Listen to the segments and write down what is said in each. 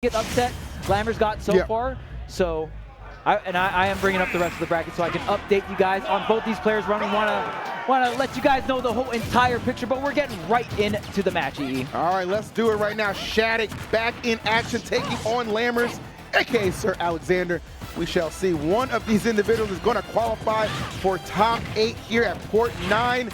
get upset Lammers got so far. So, I am bringing up the rest of the bracket so I can update you guys on both these players running. Want to let you guys know the whole entire picture, but we're getting right into the match, EE. All right, let's do it right now. SHADIC back in action, taking on Lammers, aka Sir Alexander. We shall see. One of these individuals is going to qualify for top 8 here at Port 9,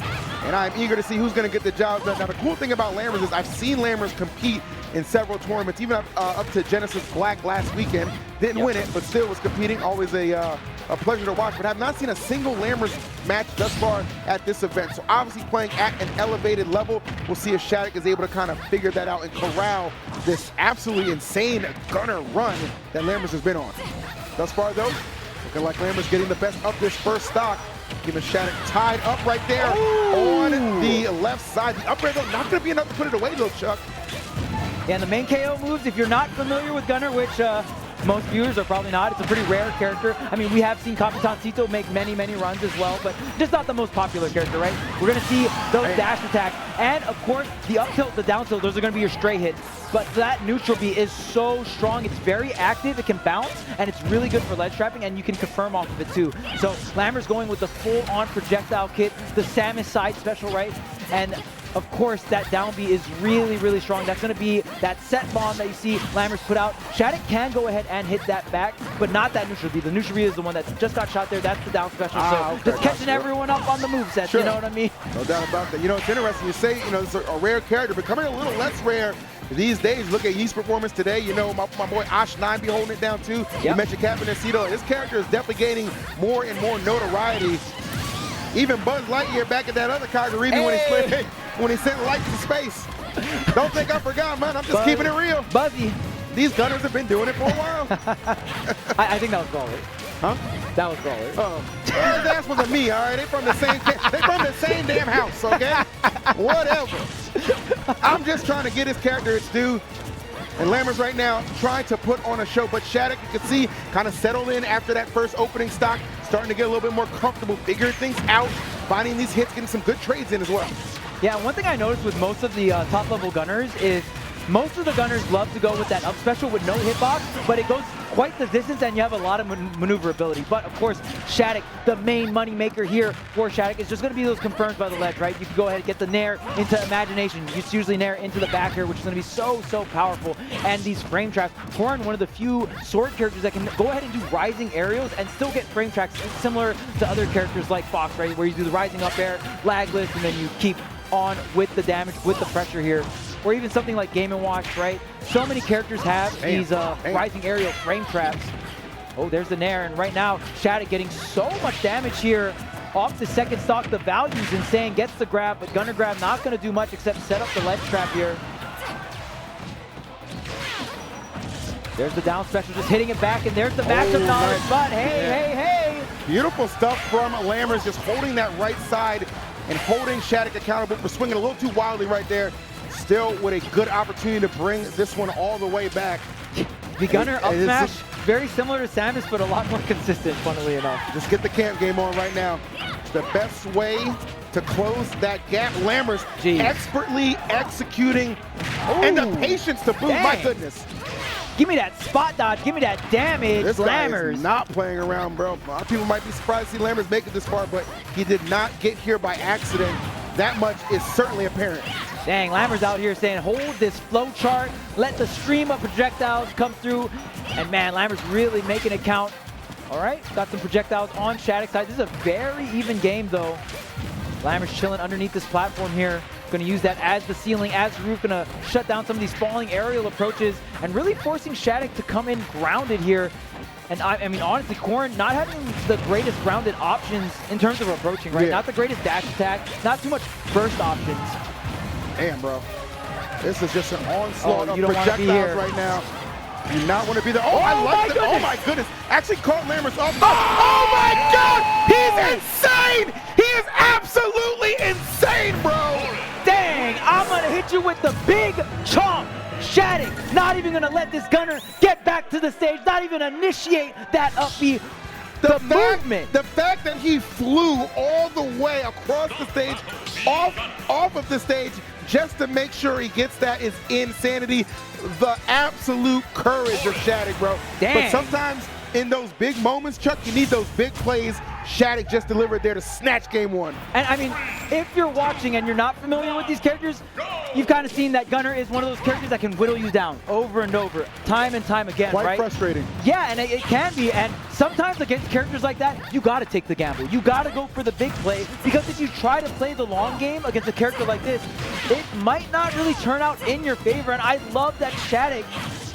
and I'm eager to see who's going to get the job done. Now, the cool thing about Lammers is I've seen Lammers compete in several tournaments, even up to Genesis Black last weekend. Didn't win it, but still was competing. Always a pleasure to watch, but I have not seen a single Lammers match thus far at this event. So obviously playing at an elevated level. We'll see if SHADIC is able to kind of figure that out and corral this absolutely insane gunner run that Lammers has been on. Thus far, though, looking like Lammers getting the best of this first stock. Giving SHADIC tied up right there on the left side. The up air, though, not going to be enough to put it away, though, Chuck. Yeah, and the main KO moves, if you're not familiar with Gunner, which most viewers are probably not, it's a pretty rare character. I mean, we have seen Capitancito make many, many runs as well, but just not the most popular character, right? We're going to see those dash attacks, and of course, the up tilt, the down tilt, those are going to be your stray hits. But that neutral B is so strong, it's very active, it can bounce, and it's really good for ledge trapping, and you can confirm off of it too. So Lammers going with the full-on projectile kit, the Samus side special, right? And of course, that down B is really, really strong. That's going to be that set bomb that you see Lammers put out. SHADIC can go ahead and hit that back, but not that neutral B. The neutral B is the one that just got shot there. That's the down special. So just catching everyone up on the movesets, you know what I mean? No doubt about that. You know, it's interesting. You say, you know, it's a rare character, becoming a little less rare these days. Look at Ye's performance today. You know, my boy Ash9 be holding it down too. You mentioned Capitancito. This character is definitely gaining more and more notoriety. Even Buzz Lightyear back at that other Kagurimi when he sent light to space. Don't think I forgot, man. I'm just keeping it real. Buzzy. These gunners have been doing it for a while. I think that was Brawler. Huh? That was Brawler. That wasn't me, all right? They from the same damn house, okay? Whatever. I'm just trying to get his character its due. And Lammers right now trying to put on a show, but SHADIC, you can see, kind of settled in after that first opening stock, starting to get a little bit more comfortable, figuring things out, finding these hits, getting some good trades in as well. Yeah, one thing I noticed with most of the top-level gunners is most of the gunners love to go with that up special with no hitbox, but it goes quite the distance and you have a lot of maneuverability. But of course, SHADIC, the main money maker here for SHADIC, is just going to be those confirms by the ledge, right? You can go ahead and get the nair into imagination. You usually nair into the back here, which is going to be so, so powerful. And these frame traps, Corrin, one of the few sword characters that can go ahead and do rising aerials and still get frame tracks, similar to other characters like Fox, right? Where you do the rising up air, lagless, and then you keep on with the damage, with the pressure here. Or even something like Game & Watch, right? So many characters have these rising aerial frame traps. Oh, there's the nair, and right now, SHADIC getting so much damage here off the second stock. The value is insane, gets the grab, but Gunner grab not going to do much except set up the ledge trap here. There's the down special, just hitting it back, and there's the matchup knowledge, but hey. Beautiful stuff from Lammers, just holding that right side and holding SHADIC accountable for swinging a little too wildly right there. Still with a good opportunity to bring this one all the way back. The Gunner up smash, very similar to Samus, but a lot more consistent, funnily enough. Just get the camp game on right now. It's the best way to close that gap. Lammers expertly executing, and the patience to boot, my goodness. Give me that spot dodge, give me that damage, this Lammers. Guy is not playing around, bro. A lot of people might be surprised to see Lammers make it this far, but he did not get here by accident. That much is certainly apparent. Dang, Lammers out here saying, hold this flow chart, let the stream of projectiles come through. And man, Lammers really making it count. All right, got some projectiles on SHADIC's side. This is a very even game though. Lammers chilling underneath this platform here. Gonna use that as the ceiling, as the roof, gonna shut down some of these falling aerial approaches and really forcing SHADIC to come in grounded here. And I mean, honestly, Corrin not having the greatest grounded options in terms of approaching, right? Not the greatest dash attack, not too much burst options. Damn, bro. This is just an onslaught of projectiles right now. You do not want to be there. Oh, I like that. Oh, my goodness. Actually caught Lammers off. Oh, my God. He's insane. He is absolutely insane, bro. Dang, I'm going to hit you with the big chomp. SHADIC not even going to let this Gunner get back to the stage, not even initiate that up B. The fact that he flew all the way across the stage, off of the stage, just to make sure he gets that is insanity. the absolute courage of SHADIC, bro. Dang. But sometimes in those big moments, Chuck, you need those big plays. SHADIC just delivered there to snatch game one. And I mean, if you're watching and you're not familiar with these characters, you've kind of seen that Gunner is one of those characters that can whittle you down over and over, time and time again, Quite right? frustrating. Yeah, and it can be. And sometimes against characters like that, you got to take the gamble. You got to go for the big play, because if you try to play the long game against a character like this, it might not really turn out in your favor. And I love that SHADIC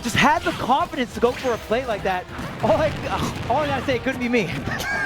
just had the confidence to go for a play like that. All I gotta say, it couldn't be me.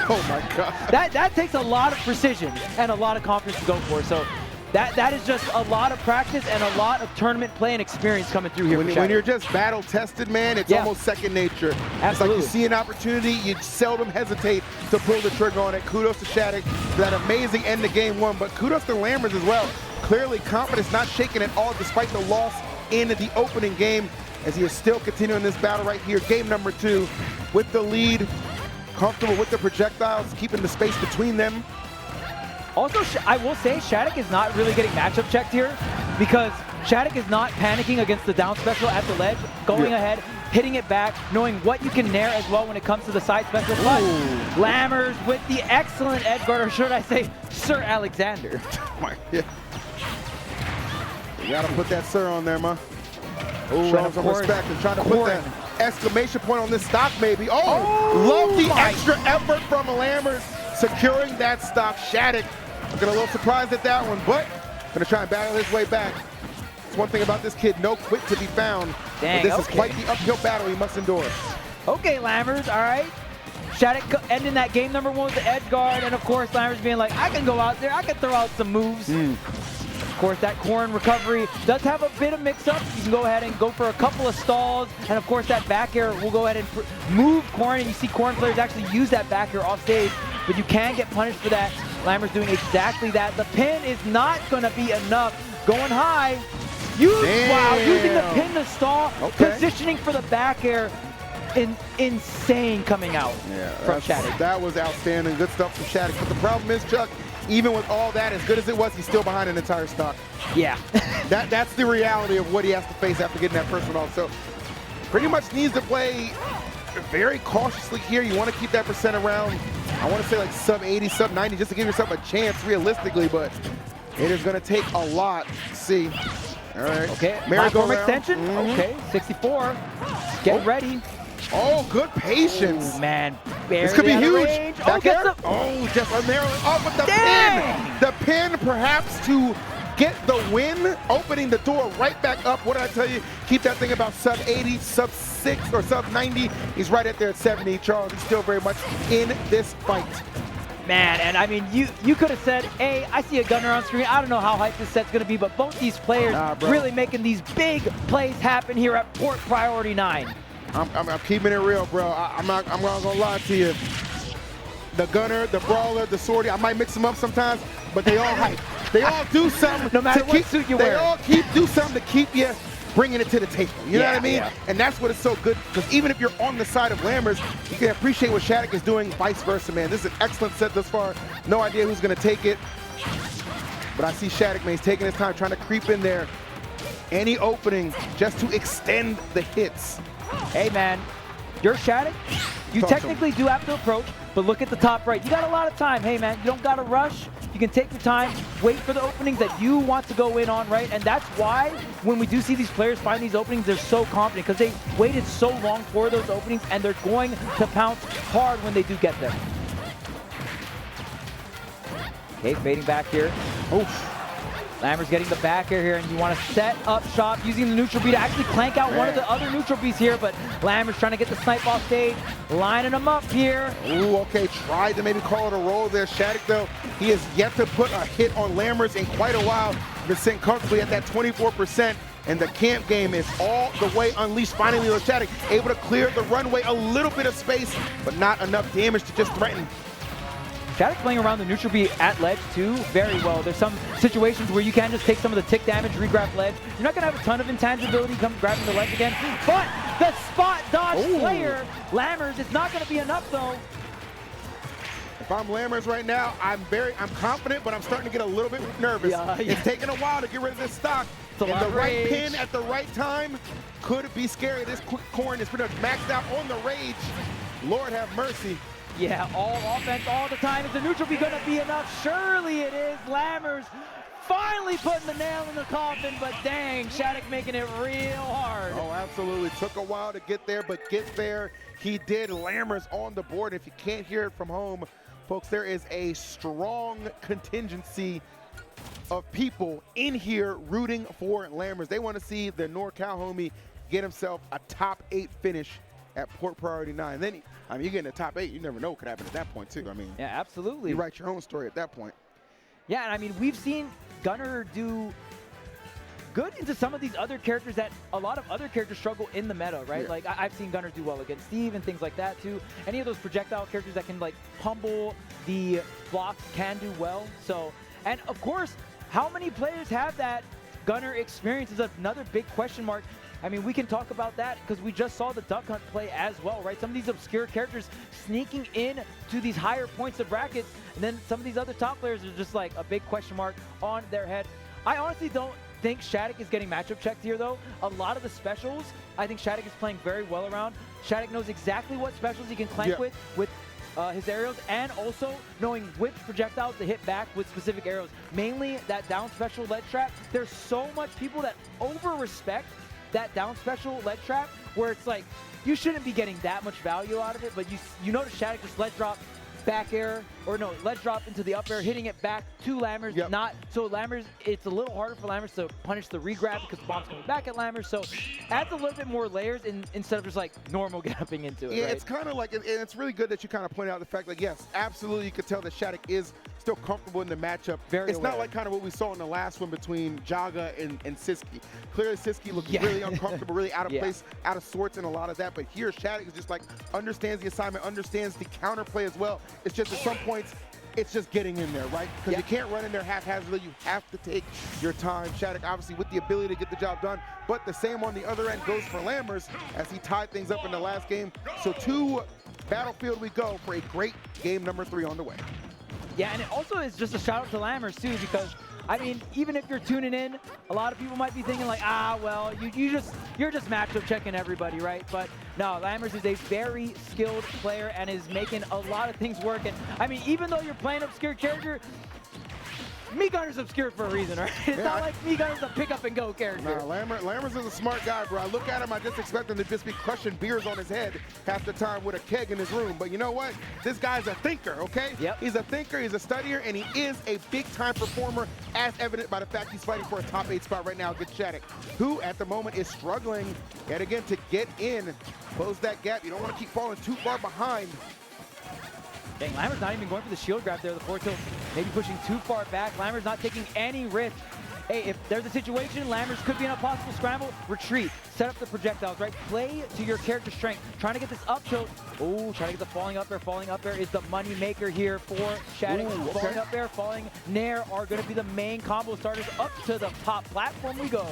Oh my God. That takes a lot of precision and a lot of confidence to go for. So that is just a lot of practice and a lot of tournament play and experience coming through here. When you're just battle tested, man, it's almost second nature. Absolutely. It's like you see an opportunity, you seldom hesitate to pull the trigger on it. Kudos to SHADIC for that amazing end to game one, but kudos to Lammers as well. Clearly confidence not shaken at all despite the loss in the opening game, as he is still continuing this battle right here. Game number 2 with the lead, comfortable with the projectiles, keeping the space between them. Also, I will say SHADIC is not really getting matchup checked here, because SHADIC is not panicking against the down special at the ledge, going ahead, hitting it back, knowing what you can nair as well when it comes to the side special. But Lammers with the excellent edge guard, or should I say, Sir Alexander. You gotta put that sir on there, man. Showing some respect and trying to put that exclamation point on this stock, maybe. Love the extra effort from Lammers securing that stock. SHADIC looking a little surprised at that one, but gonna try and battle his way back. That's one thing about this kid, no quit to be found. Dang, but this is quite the uphill battle he must endure. Okay, Lammers, all right. SHADIC ending that game number 1 with the edge guard, and of course Lammers being like, I can go out there, I can throw out some moves. Of course, that Corrin recovery does have a bit of mix-up. You can go ahead and go for a couple of stalls, and of course that back air will go ahead and move Corrin, and you see Corrin players actually use that back air off stage, but you can get punished for that. Lammers doing exactly that. The pin is not going to be enough. Going high. Wow, using the pin to stall, positioning for the back air. Insane coming out from SHADIC. That was outstanding. Good stuff from SHADIC. But the problem is, Chuck, even with all that, as good as it was, he's still behind an entire stock. Yeah. That's the reality of what he has to face after getting that first one off. So pretty much needs to play very cautiously here. You want to keep that percent around, I want to say like sub 80, sub 90, just to give yourself a chance realistically, but it is going to take a lot. Let's see. All right. Okay, platform extension. Okay, 64. Get ready. Oh, good patience. Ooh, man, this could be huge. Back air. Just narrowly off with the pin. The pin perhaps to get the win, opening the door right back up. What did I tell you? Keep that thing about sub 80, sub 6, or sub 90. He's right at there at 70. Charles, he's still very much in this fight. Man, and I mean, you could have said, hey, I see a Gunner on screen. I don't know how hype this set's going to be, but both these players really making these big plays happen here at Port Priority 9. I'm keeping it real, bro. I'm not gonna lie to you. The Gunner, the Brawler, the Swordy, I might mix them up sometimes, but they all hype. They all do something. No matter what suit you wear. They all do something to keep you bringing it to the table. You know what I mean? Yeah. And that's what is so good, because even if you're on the side of Lammers, you can appreciate what SHADIC is doing, vice versa, man. This is an excellent set thus far. No idea who's gonna take it, but I see SHADIC, man. He's taking his time, trying to creep in there. Any opening just to extend the hits. Hey, man, you're SHADIC. You technically do have to approach, but look at the top right. You got a lot of time. Hey, man, you don't got to rush. You can take your time, wait for the openings that you want to go in on, right? And that's why when we do see these players find these openings, they're so confident, because they waited so long for those openings, and they're going to pounce hard when they do get them. Okay, fading back here. Oof. Lammers getting the back air here, and you want to set up shop using the neutral B to actually clank out one of the other neutral Bs here, but Lammers trying to get the snipe off stage, lining them up here. Ooh, okay, tried to maybe call it a roll there. SHADIC, though, he has yet to put a hit on Lammers in quite a while. Been sitting comfortably at that 24%, and the camp game is all the way unleashed. Finally, with SHADIC able to clear the runway, a little bit of space, but not enough damage to just threaten. SHADIC playing around the neutral B at ledge too very well. There's some situations where you can just take some of the tick damage, regrab ledge. You're not going to have a ton of intangibility come grabbing the ledge again, but the spot dodge player, Lammers, it's not going to be enough though. If I'm Lammers right now, I'm confident, but I'm starting to get a little bit nervous. Yeah. It's taking a while to get rid of this stock. And the right pin at the right time could be scary. This Corrin is pretty much maxed out on the rage. Lord have mercy. Yeah, all offense all the time. Is the neutral be gonna be enough? Surely it is. Lammers finally putting the nail in the coffin, but dang, SHADIC making it real hard. Oh, absolutely. Took a while to get there, but get there he did. Lammers on the board. If you can't hear it from home, folks, there is a strong contingency of people in here rooting for Lammers. They want to see the NorCal homie get himself a top 8 finish at Port Priority 9. Then, I mean, you get in the top 8, you never know what could happen at that point, too. I mean, yeah, absolutely. You write your own story at that point. Yeah, and I mean, we've seen Gunner do good into some of these other characters that a lot of other characters struggle in the meta, right? Yeah. Like, I've seen Gunner do well against Steve and things like that, too. Any of those projectile characters that can, like, humble the blocks can do well. So, and of course, how many players have that Gunner experience is another big question mark. I mean, we can talk about that because we just saw the Duck Hunt play as well, right? Some of these obscure characters sneaking in to these higher points of brackets, and then some of these other top players are just like a big question mark on their head. I honestly don't think SHADIC is getting matchup checked here, though. A lot of the specials, I think SHADIC is playing very well around. SHADIC knows exactly what specials he can clank with his aerials, and also knowing which projectiles to hit back with specific arrows. Mainly that down special ledge trap. There's so much people that over-respect that down special ledge trap, where it's like, you shouldn't be getting that much value out of it, but you notice SHADIC just ledge drop, back air, or no, ledge drop into the up air, hitting it back to Lammers. So Lammers, it's a little harder for Lammers to punish the regrab because the bomb's coming back at Lammers, so adds a little bit more layers instead of just like normal gapping into it. Yeah, right? It's kind of like, and it's really good that you kind of point out the fact that, yes, absolutely, you could tell that SHADIC is still comfortable in the matchup. It's not like kind of what we saw in the last one between Jaga and Siski. Clearly, Siski looked really uncomfortable, really out of place, out of sorts, and a lot of that. But here, SHADIC is just like, understands the assignment, understands the counterplay as well. It's just at some points, it's just getting in there, right? Because you can't run in there haphazardly. You have to take your time. SHADIC, obviously, with the ability to get the job done. But the same on the other end goes for Lammers as he tied things up in the last game. So to Battlefield we go for a great game number 3 on the way. Yeah, and it also is just a shout out to Lammers too, because I mean, even if you're tuning in, a lot of people might be thinking like, well, you're just matchup checking everybody, right? But no, Lammers is a very skilled player and is making a lot of things work. And I mean, even though you're playing obscure character, Gunner's obscure for a reason, right? It's not like Gunner's a pick up and go character. Nah, Lammers is a smart guy, bro. I look at him, I just expect him to just be crushing beers on his head half the time with a keg in his room. But you know what? This guy's a thinker, okay? Yep. He's a thinker, he's a studier, and he is a big-time performer, as evident by the fact he's fighting for a top 8 spot right now against SHADIC, who at the moment is struggling yet again to get in, close that gap. You don't want to keep falling too far behind. Dang, Lammers not even going for the shield grab there. The forward tilt maybe pushing too far back. Lammers not taking any risk. Hey, if there's a situation, Lammers could be in a possible scramble, retreat. Set up the projectiles, right? Play to your character's strength. Trying to get this up tilt. Oh, trying to get the falling up air. Falling up air is the money maker here for SHADIC. Falling up air, falling nair are going to be the main combo starters. Up to the top platform we go.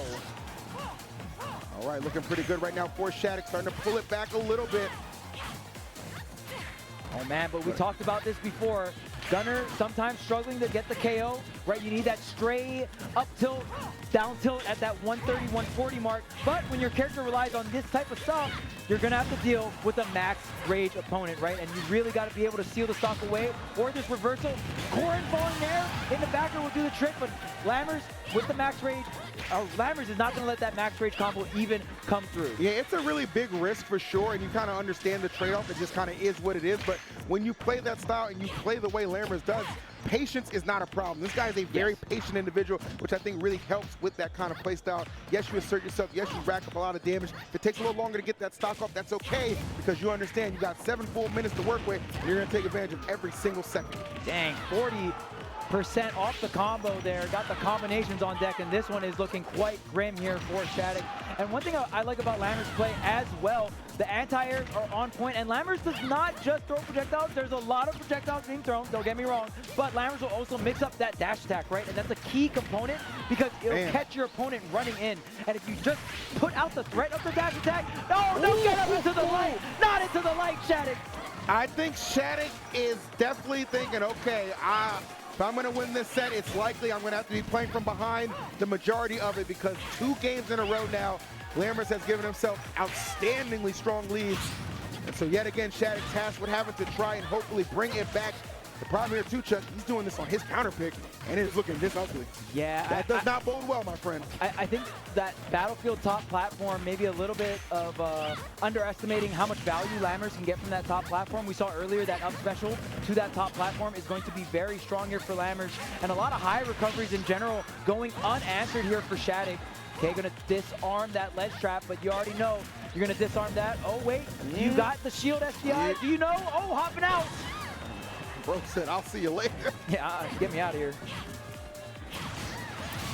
All right, looking pretty good right now for SHADIC. Starting to pull it back a little bit. Oh man, but we talked about this before. Gunner sometimes struggling to get the KO, right? You need that stray up tilt, down tilt at that 130, 140 mark. But when your character relies on this type of stuff, you're gonna have to deal with a max rage opponent, right? And you really gotta be able to seal the stock away, or this reversal. Corrin falling there in the backer will do the trick, but Lammers with the max rage, Lammers is not gonna let that max rage combo even come through. Yeah, it's a really big risk for sure, and you kind of understand the trade-off. It just kind of is what it is, but when you play that style and you play the way Lammers does, patience is not a problem. This guy is a very patient individual, which I think really helps with that kind of play style. Yes, you assert yourself. Yes, you rack up a lot of damage. If it takes a little longer to get that stock off, that's okay, because you understand you got 7 full minutes to work with, and you're going to take advantage of every single second. Dang, 40% off the combo there. Got the combinations on deck, and this one is looking quite grim here for SHADIC. And one thing I like about Lammers' play as well, the anti-airs are on point, and Lammers does not just throw projectiles. There's a lot of projectiles being thrown, don't get me wrong, but Lammers will also mix up that dash attack, right? And that's a key component because it'll catch your opponent running in. And if you just put out the threat of the dash attack, no, get up into the light, not into the light, SHADIC. I think SHADIC is definitely thinking, okay, If I'm going to win this set, it's likely I'm going to have to be playing from behind the majority of it, because 2 games in a row now, Lammers has given himself outstandingly strong leads. And so yet again, SHADIC tasked with having to try and hopefully bring it back. The problem here too, Chuck, he's doing this on his counter pick, and it is looking this ugly. Yeah. That does not bode well, my friend. I think that Battlefield top platform, maybe a little bit of underestimating how much value Lammers can get from that top platform. We saw earlier that up special to that top platform is going to be very strong here for Lammers, and a lot of high recoveries in general going unanswered here for SHADIC. Okay, gonna disarm that ledge trap, but you already know you're gonna disarm that. Oh wait, you got the shield SDI. Do you know? Oh, hopping out. Bro said, I'll see you later. Yeah, get me out of here.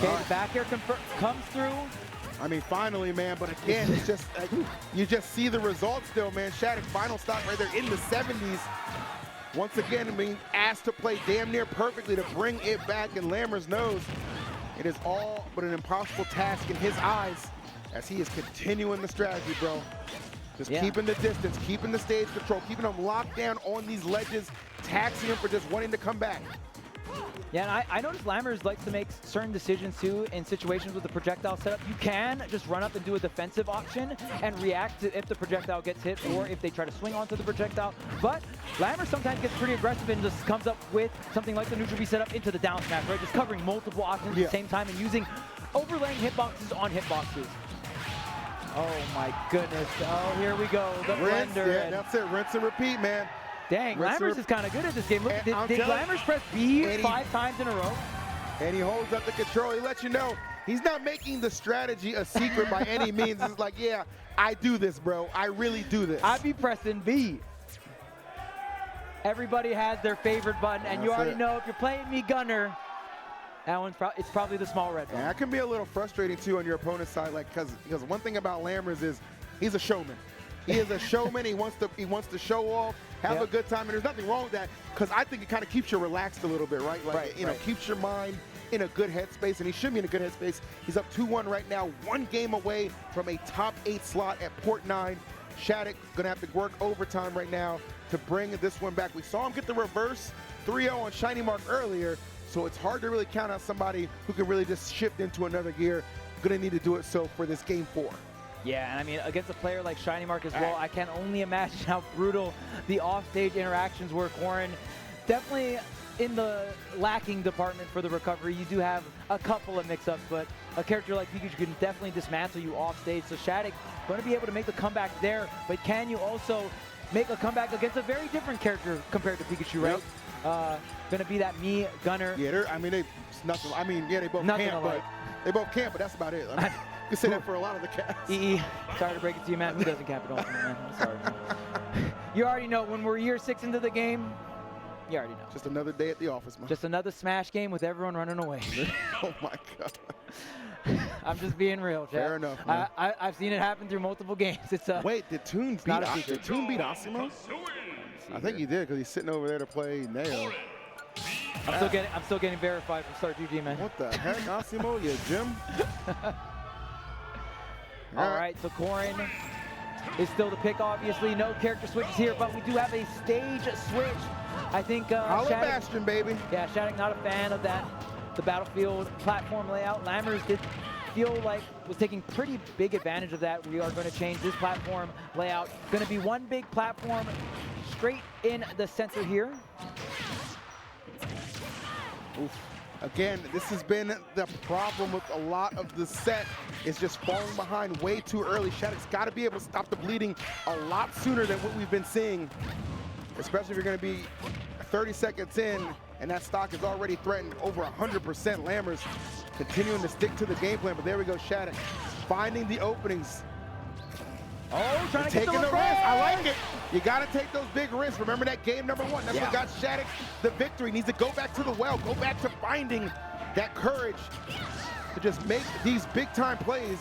Okay, the back air comes through. I mean, finally, man, but again, it's just, you just see the results still, man. SHADIC final stock right there in the 70s. Once again, being asked to play damn near perfectly to bring it back, and Lammers knows it is all but an impossible task in his eyes as he is continuing the strategy, bro. Just keeping the distance, keeping the stage control, keeping them locked down on these ledges, taxing him for just wanting to come back. Yeah, and I noticed Lammers likes to make certain decisions too in situations with the projectile setup. You can just run up and do a defensive option and react to if the projectile gets hit or if they try to swing onto the projectile. But Lammers sometimes gets pretty aggressive and just comes up with something like the neutral B setup into the down smash, right? Just covering multiple options at the same time and using overlaying hitboxes on hitboxes. Oh my goodness. Oh, here we go. The Rinse, blender. yeah, that's it. Rinse and repeat, man. Dang, Lammers is kind of good at this game. Look, did Lammers press B 5 times in a row? And he holds up the control. He lets you know he's not making the strategy a secret by any means. It's like, yeah, I do this, bro. I really do this. I'd be pressing B. Everybody has their favorite button, and you already know if you're playing me gunner, that one's it's probably the small red button. And that can be a little frustrating too on your opponent's side, like because one thing about Lammers is he's a showman. He is a showman. He wants to show off, have a good time, and there's nothing wrong with that, because I think it kind of keeps you relaxed a little bit, right? Like, you know, keeps your mind in a good headspace, and he should be in a good headspace. He's up 2-1 right now, 1 game away from a top 8 slot at Port 9. SHADIC gonna have to work overtime right now to bring this one back. We saw him get the reverse 3-0 on Shiny Mark earlier, so it's hard to really count out somebody who can really just shift into another gear. Gonna need to do it so for this game 4. Yeah, and I mean, against a player like Shiny Mark as well, I can only imagine how brutal the offstage interactions were. Corrin definitely in the lacking department for the recovery. You do have a couple of mix-ups, but a character like Pikachu can definitely dismantle you offstage. So SHADIC going to be able to make the comeback there, but can you also make a comeback against a very different character compared to Pikachu, right? Going to be that me gunner. Yeah, I mean, they both camp, but that's about it. I mean, you can say that for a lot of the cats. Sorry to break it to you, man. Who doesn't cap it all, man? I'm sorry. You already know when we're year 6 into the game. You already know. Just another day at the office, man. Just another Smash game with everyone running away. Oh my God. I'm just being real, Chad. Fair enough, man. I've seen it happen through multiple games. It's Wait, did Toon beat Asimo? I think he did, because he's sitting over there to play Nail. I'm still getting verified from Start GG, man. What the heck, Asimo? You Jim? All right, so Corrin is still the pick, obviously. No character switches here, but we do have a stage switch. I think Hollow Bastion, baby. Yeah, SHADIC not a fan of that, the Battlefield platform layout. Lammers did feel like was taking pretty big advantage of that. We are going to change this platform layout. Going to be one big platform straight in the center here. Oof. Again, this has been the problem with a lot of the set. It's just falling behind way too early. SHADIC's got to be able to stop the bleeding a lot sooner than what we've been seeing, especially if you're going to be 30 seconds in and that stock is already threatened over 100%. Lammers continuing to stick to the game plan, but there we go, SHADIC finding the openings. Oh, trying to get the risk. I like it. You got to take those big risks. Remember that game number 1. That's what got SHADIC the victory. Needs to go back to the well, go back to finding that courage to just make these big time plays.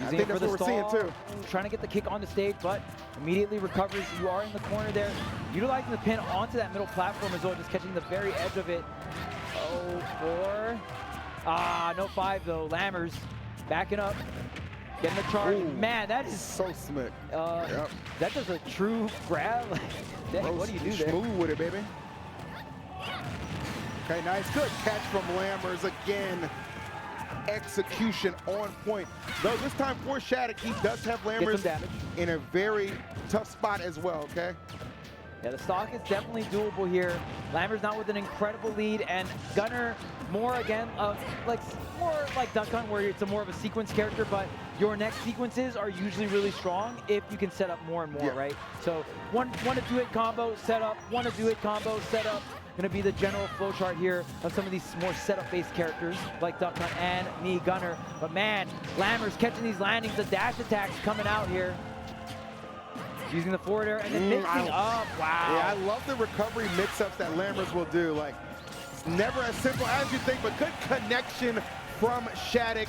I think that's what we're seeing too. Trying to get the kick on the stage, but immediately recovers. You are in the corner there. Utilizing the pin onto that middle platform as well, just catching the very edge of it. Oh, 4. No 5 though. Lammers backing up. Getting the charge. Ooh, man, that is so slick. That does a true grab. Dang, what do you do there? Smooth with it, baby. Okay, nice. Good catch from Lammers again. Execution on point. Though this time for SHADIC, he does have Lammers in a very tough spot as well, okay? Yeah, the stock is definitely doable here. Lammers not with an incredible lead, and Gunner more again more like Duck Hunt, where it's more of a sequence character, but your next sequences are usually really strong if you can set up more and more, right? So one to two hit combo, set up, one to two hit combo, set up. Going to be the general flow chart here of some of these more setup-based characters like Duck Hunt and me, Gunner. But man, Lammers catching these landings, the dash attacks coming out here. Using the forward air and then mixing up. Wow. Yeah, I love the recovery mix-ups that Lammers will do. Like, it's never as simple as you think, but good connection from SHADIC.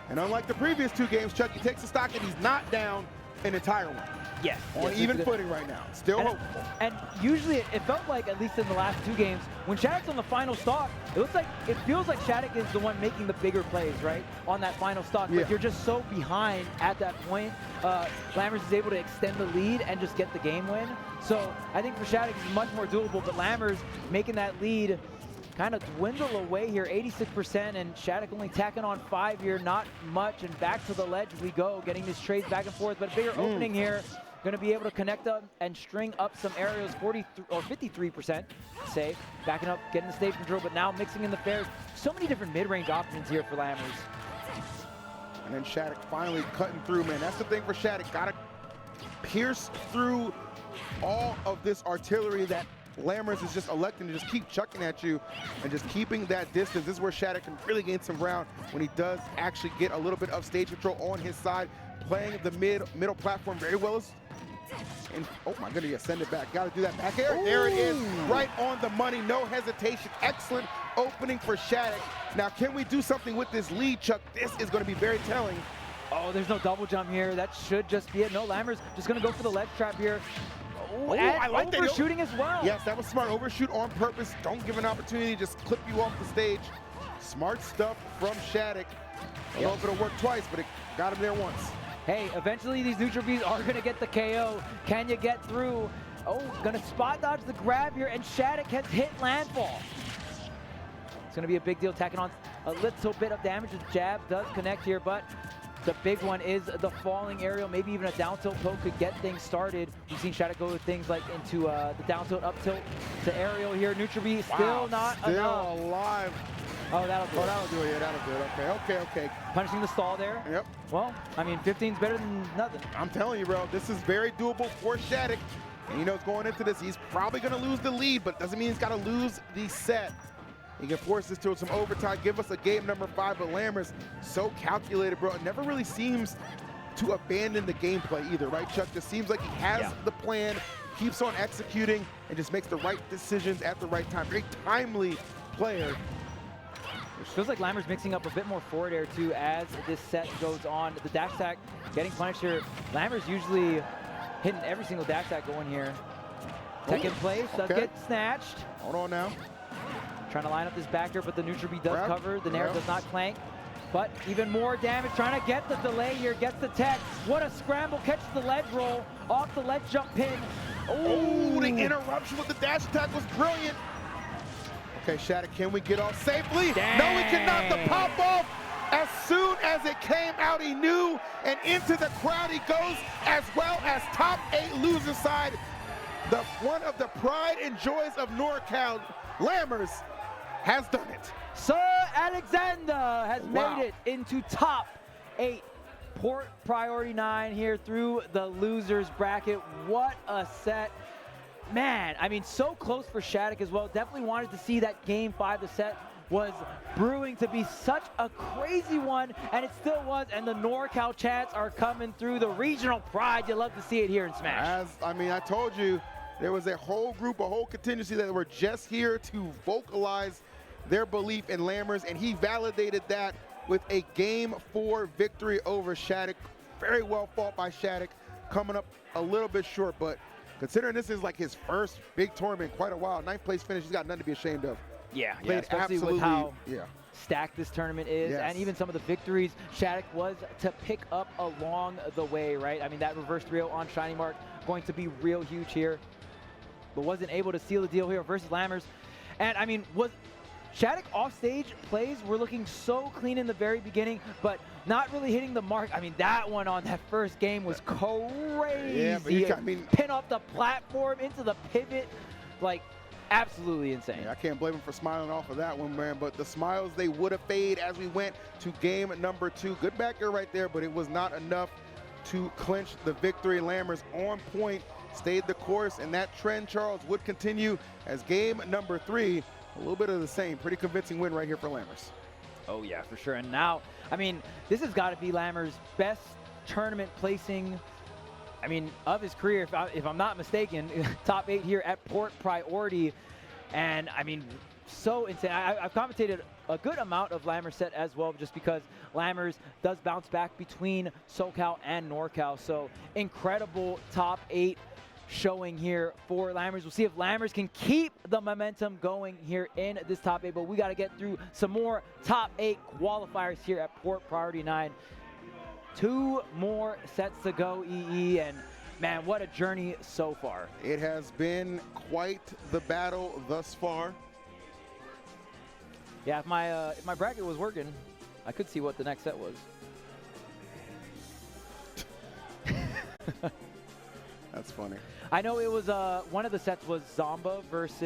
And unlike the previous two games, Chuck, he takes the stock and he's not down an entire one. Yes. On even footing right now. Still hopeful. And usually it felt like, at least in the last two games, when SHADIC's on the final stock, it feels like SHADIC is the one making the bigger plays, right? On that final stock. But you're just so behind at that point. Lammers is able to extend the lead and just get the game win. So I think for SHADIC it's much more doable, but Lammers making that lead kind of dwindle away here, 86%, and SHADIC only tacking on 5 here, not much, and back to the ledge we go, getting these trades back and forth, but a bigger opening here. Going to be able to connect up and string up some aerials, 53%, say, backing up, getting the stage control, but now mixing in the fairs. So many different mid-range options here for Lammers. And then SHADIC finally cutting through, man. That's the thing for SHADIC. Got to pierce through all of this artillery that Lammers is just electing to just keep chucking at you and just keeping that distance. This is where SHADIC can really gain some ground when he does actually get a little bit of stage control on his side, playing the middle platform very well. And oh my goodness, send it back. Got to do that back air. There it is, right on the money, no hesitation. Excellent opening for SHADIC. Now, can we do something with this lead, Chuck? This is going to be very telling. Oh, there's no double jump here. That should just be it. No, Lammers just going to go for the ledge trap here. Oh, and I like overshooting as well. Yes, that was smart. Overshoot on purpose. Don't give an opportunity, just clip you off the stage. Smart stuff from SHADIC. I don't know if it'll work twice, but it got him there once. Hey, eventually these neutral bees are going to get the KO. Can you get through? Oh, going to spot dodge the grab here, and SHADIC has hit landfall. It's going to be a big deal, tacking on a little bit of damage. The jab does connect here, but the big one is the falling aerial. Maybe even a down tilt poke could get things started. We've seen SHADIC go with things like into the down tilt, up tilt to aerial here. Neutral bee still not enough. Still alive. Oh, that'll do it. That'll do it. Yeah, that'll do it. Okay. Punishing the stall there. Yep. Well, I mean, 15's better than nothing. I'm telling you, bro, this is very doable for SHADIC. And he knows going into this, he's probably going to lose the lead, but doesn't mean he's got to lose the set. He can force this to some overtime, give us a game number 5, but Lammers, so calculated, bro. It never really seems to abandon the gameplay either, right, Chuck? Just seems like he has the plan, keeps on executing, and just makes the right decisions at the right time. Very timely player. It feels like Lammers mixing up a bit more forward air too as this set goes on. The dash attack getting punished here. Lammers usually hitting every single dash attack going here. Tech in place, does get snatched. Hold on now. Trying to line up this back here, but the neutral B does cover. The Nair does not clank. But even more damage, trying to get the delay here, gets the tech. What a scramble, catches the ledge roll, off the ledge jump pin. Oh, the interruption with the dash attack was brilliant. Okay, SHADIC, can we get off safely? Dang. No, we cannot. The pop off. As soon as it came out, he knew, and into the crowd he goes, as well as top 8 loser side. One of the pride and joys of NorCal, Lammers has done it. Sir Alexander has made it into top 8. Port priority 9 here through the losers bracket. What a set. Man, I mean, so close for SHADIC as well. Definitely wanted to see that game 5. The set was brewing to be such a crazy one, and it still was. And the NorCal chants are coming through. The regional pride, you love to see it here in Smash. I told you, there was a whole group, a whole contingency that were just here to vocalize their belief in Lammers, and he validated that with a Game 4 victory over SHADIC. Very well fought by SHADIC, coming up a little bit short, but considering this is like his first big tournament in quite a while, 9th place finish, he's got nothing to be ashamed of. Yeah, especially with how yeah. stacked this tournament is, and even some of the victories SHADIC was to pick up along the way, right? I mean, that reverse 3-0 on Shiny Mark going to be real huge here, but wasn't able to seal the deal here versus Lammers. And I mean, SHADIC offstage plays were looking so clean in the very beginning, but not really hitting the mark. I mean, that one on that first game was crazy. Yeah, but I mean, pin off the platform into the pivot, like absolutely insane. Yeah, I can't blame him for smiling off of that one, man. But the smiles, they would have faded as we went to game number 2. Good back air right there, but it was not enough to clinch the victory. Lammers on point, stayed the course, and that trend, Charles, would continue as game number 3. A little bit of the same. Pretty convincing win right here for Lammers. Oh, yeah, for sure. And now, I mean, this has got to be Lammers' best tournament placing, I mean, of his career, if I'm not mistaken. Top 8 here at Port Priority. And, I mean, so insane. I've commentated a good amount of Lammers set as well, just because Lammers does bounce back between SoCal and NorCal. So, incredible top 8 showing here for Lammers. We'll see if Lammers can keep the momentum going here in this top 8, but we got to get through some more top 8 qualifiers here at Port Priority 9. 2 more sets to go, EE, and man, what a journey so far. It has been quite the battle thus far. Yeah, if my bracket was working, I could see what the next set was. That's funny. I know it was one of the sets was Zomba versus